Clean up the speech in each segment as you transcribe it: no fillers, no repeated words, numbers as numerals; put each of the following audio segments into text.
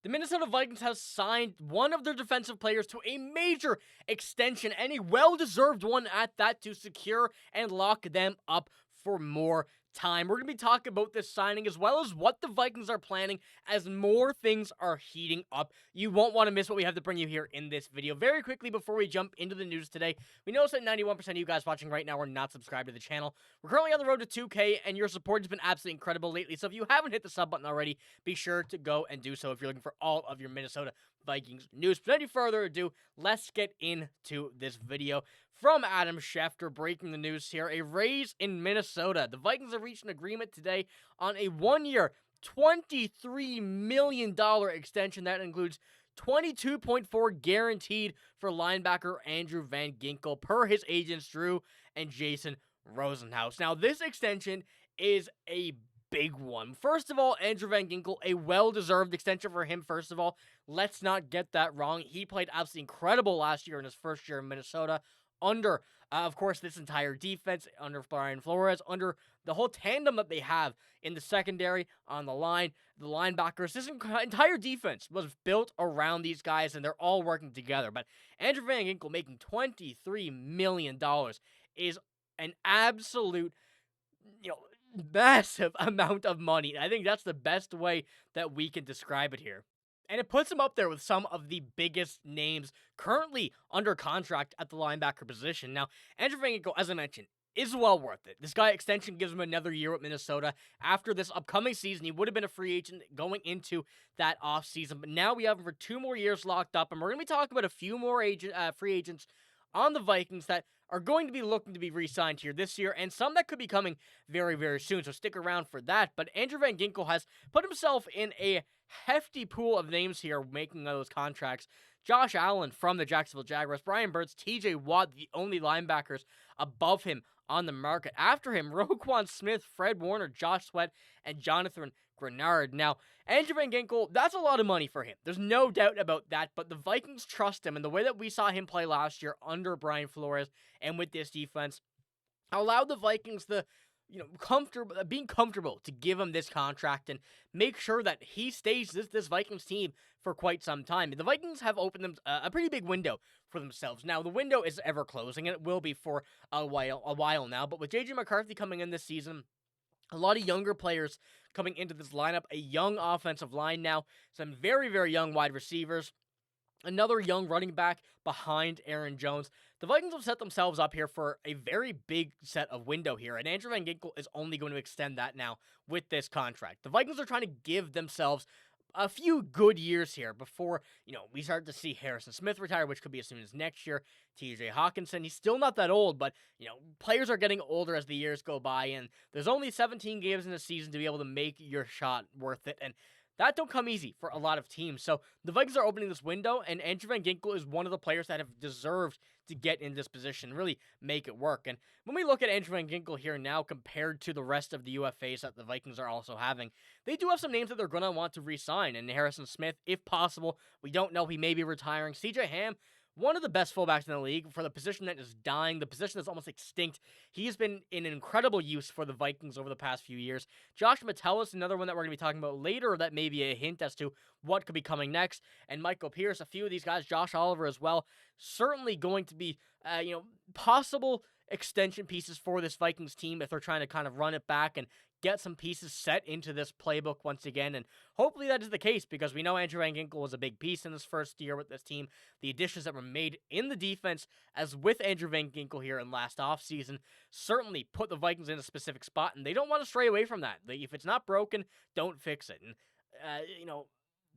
The Minnesota Vikings have signed one of their defensive players to a major extension, and a well-deserved one at that, to secure and lock them up for more time. We're going to be talking about this signing as well as what the Vikings are planning as more things are heating up. You won't want to miss what we have to bring you here in this video. Very quickly, before we jump into the news today, we noticed that 91% of you guys watching right now are not subscribed to the channel. We're currently on the road to 2K, and your support has been absolutely incredible lately. So if you haven't hit the sub button already, be sure to go and do so if you're looking for all of your Minnesota Vikings news. But any further ado, let's get into this video. From Adam Schefter, breaking the news here: a raise in Minnesota. The Vikings have reached an agreement today on a one-year, $23 million extension that includes $22.4 guaranteed for linebacker Andrew Van Ginkel, per his agents Drew and Jason Rosenhaus. Now, this extension is a big one. First of all, Andrew Van Ginkel, a well-deserved extension for him, first of all. Let's not get that wrong. He played absolutely incredible last year in his first year in Minnesota, under, of course, this entire defense, under Brian Flores, under the whole tandem that they have in the secondary, on the line, the linebackers. This entire defense was built around these guys, and they're all working together. But Andrew Van Ginkel making $23 million is an absolute, massive amount of money. I think that's the best way that we can describe it here. And it puts him up there with some of the biggest names currently under contract at the linebacker position. Now, Andrew Van Ginkel, as I mentioned, is well worth it. This guy extension gives him another year with Minnesota. After this upcoming season, he would have been a free agent going into that offseason. But now we have him for 2 more years locked up. And we're going to be talking about a few more free agents on the Vikings that are going to be looking to be re-signed here this year, and some that could be coming very, very soon, so stick around for that. But Andrew Van Ginkel has put himself in a hefty pool of names here making those contracts. Josh Allen from the Jacksonville Jaguars, Brian Burns, TJ Watt, the only linebackers above him on the market. After him, Roquan Smith, Fred Warner, Josh Sweat, and Jonathan Grenard. Now, Andrew Van Ginkel, that's a lot of money for him. There's no doubt about that, but the Vikings trust him, and the way that we saw him play last year under Brian Flores and with this defense allowed the Vikings the being comfortable to give him this contract and make sure that he stays this Vikings team for quite some time. The Vikings have opened them a pretty big window for themselves. Now, the window is ever closing, and it will be for a while now, but with J.J. McCarthy coming in this season, a lot of younger players coming into this lineup, a young offensive line now, some very, very young wide receivers, another young running back behind Aaron Jones. The Vikings have set themselves up here for a very big set of window here, and Andrew Van Ginkel is only going to extend that now with this contract. The Vikings are trying to give themselves a few good years here before, we start to see Harrison Smith retire, which could be as soon as next year. TJ Hawkinson, he's still not that old, but, players are getting older as the years go by, and there's only 17 games in a season to be able to make your shot worth it, and that don't come easy for a lot of teams. So the Vikings are opening this window, and Andrew Van Ginkel is one of the players that have deserved to get in this position, really make it work. And when we look at Andrew Van Ginkel here now compared to the rest of the UFAs that the Vikings are also having, they do have some names that they're going to want to re-sign. And Harrison Smith, if possible, we don't know, he may be retiring. CJ Ham, one of the best fullbacks in the league for the position that is dying, the position that's almost extinct. He has been in incredible use for the Vikings over the past few years. Josh Metellus, another one that we're going to be talking about later, that may be a hint as to what could be coming next. And Michael Pierce, a few of these guys, Josh Oliver as well, certainly going to be, possible extension pieces for this Vikings team if they're trying to kind of run it back and get some pieces set into this playbook once again, and hopefully that is the case, because we know Andrew Van Ginkel was a big piece in his first year with this team. The additions that were made in the defense, as with Andrew Van Ginkel here in last offseason, certainly put the Vikings in a specific spot, and they don't want to stray away from that. If it's not broken, don't fix it. And,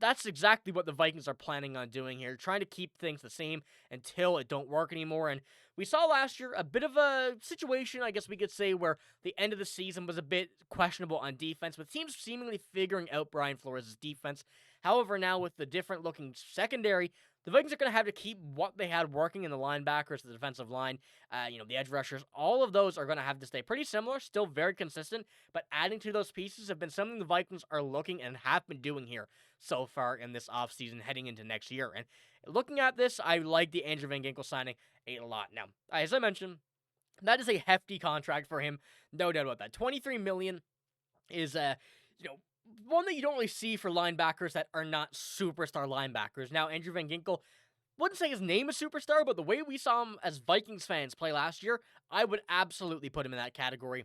that's exactly what the Vikings are planning on doing here, trying to keep things the same until it don't work anymore. And we saw last year a bit of a situation, I guess we could say, where the end of the season was a bit questionable on defense, with teams seemingly figuring out Brian Flores' defense. However, now with the different looking secondary, the Vikings are going to have to keep what they had working in the linebackers, the defensive line, the edge rushers. All of those are going to have to stay pretty similar, still very consistent, but adding to those pieces have been something the Vikings are looking and have been doing here so far in this offseason heading into next year. And looking at this, I like the Andrew Van Ginkel signing a lot. Now, as I mentioned, that is a hefty contract for him, no doubt about that. $23 million is, one that you don't really see for linebackers that are not superstar linebackers. Now, Andrew Van Ginkel, wouldn't say his name is superstar, but the way we saw him as Vikings fans play last year, I would absolutely put him in that category.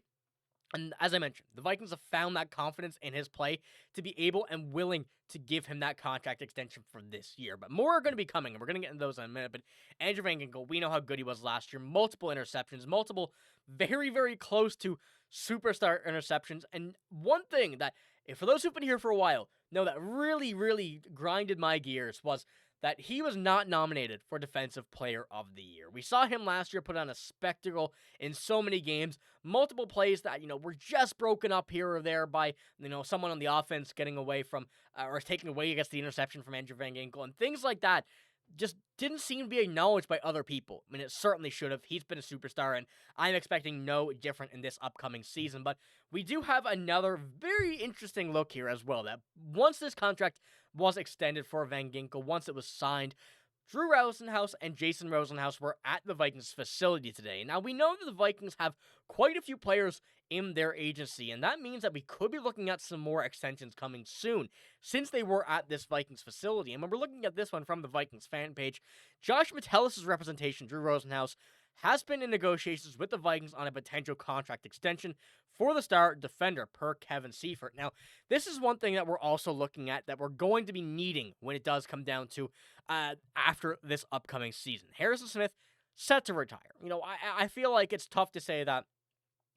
And as I mentioned, the Vikings have found that confidence in his play to be able and willing to give him that contract extension for this year. But more are going to be coming, and we're going to get into those in a minute. But Andrew Van Ginkel, we know how good he was last year. Multiple interceptions, multiple very, very close to superstar interceptions. And one thing that, for those who've been here for a while, know that really, really grinded my gears was that he was not nominated for Defensive Player of the Year. We saw him last year put on a spectacle in so many games, multiple plays that, were just broken up here or there by, someone on the offense getting away from, or taking away, I guess, the interception from Andrew Van Ginkel, and things like that just didn't seem to be acknowledged by other people. I mean, it certainly should have. He's been a superstar, and I'm expecting no different in this upcoming season. But we do have another very interesting look here as well, that once this contract was extended for Van Ginkel, once it was signed, Drew Rosenhaus and Jason Rosenhaus were at the Vikings facility today. Now, we know that the Vikings have quite a few players in their agency, and that means that we could be looking at some more extensions coming soon, since they were at this Vikings facility. And when we're looking at this one from the Vikings fan page, Josh Metellus' representation, Drew Rosenhaus, has been in negotiations with the Vikings on a potential contract extension for the star defender, per Kevin Seifert. Now, this is one thing that we're also looking at that we're going to be needing when it does come down to after this upcoming season. Harrison Smith set to retire. I feel like it's tough to say that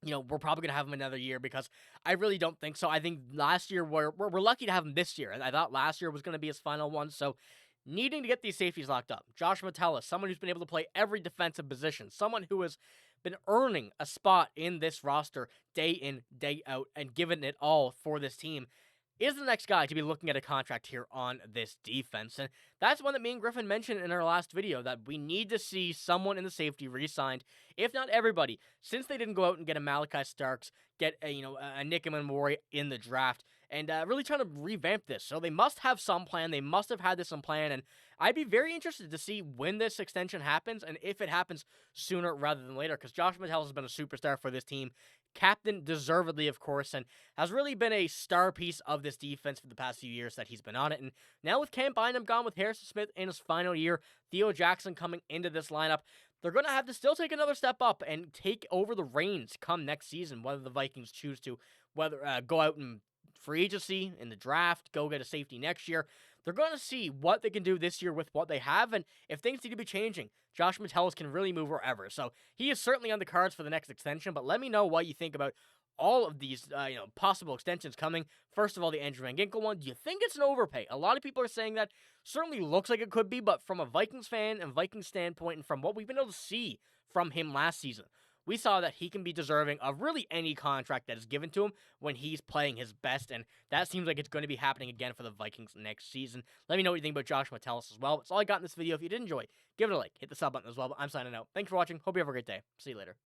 we're probably going to have him another year, because I really don't think so. I think last year, we're lucky to have him this year. I thought last year was going to be his final one, so needing to get these safeties locked up. Josh Metellus, someone who's been able to play every defensive position, someone who has been earning a spot in this roster day in, day out, and giving it all for this team, is the next guy to be looking at a contract here on this defense. And that's one that me and Griffin mentioned in our last video, that we need to see someone in the safety re-signed, if not everybody, since they didn't go out and get a Malachi Starks, get a Nick Emmanwori in the draft, and really trying to revamp this. So they must have some plan. They must have had this in plan, and I'd be very interested to see when this extension happens, and if it happens sooner rather than later, because Josh Metellus has been a superstar for this team, captain deservedly, of course, and has really been a star piece of this defense for the past few years that he's been on it. And now with Cam Bynum gone, with Harrison Smith in his final year, Theo Jackson coming into this lineup, they're going to have to still take another step up and take over the reins come next season, whether the Vikings choose to, whether go out and free agency, in the draft, go get a safety next year. They're going to see what they can do this year with what they have, and if things need to be changing, Josh Metellus can really move wherever. So he is certainly on the cards for the next extension, but let me know what you think about all of these possible extensions coming. First of all, the Andrew Van Ginkel one, do you think it's an overpay? A lot of people are saying that. Certainly looks like it could be, but from a Vikings fan and Vikings standpoint, and from what we've been able to see from him last season, we saw that he can be deserving of really any contract that is given to him when he's playing his best, and that seems like it's going to be happening again for the Vikings next season. Let me know what you think about Josh Metellus as well. That's all I got in this video. If you did enjoy, give it a like, hit the sub button as well. But I'm signing out. Thanks for watching. Hope you have a great day. See you later.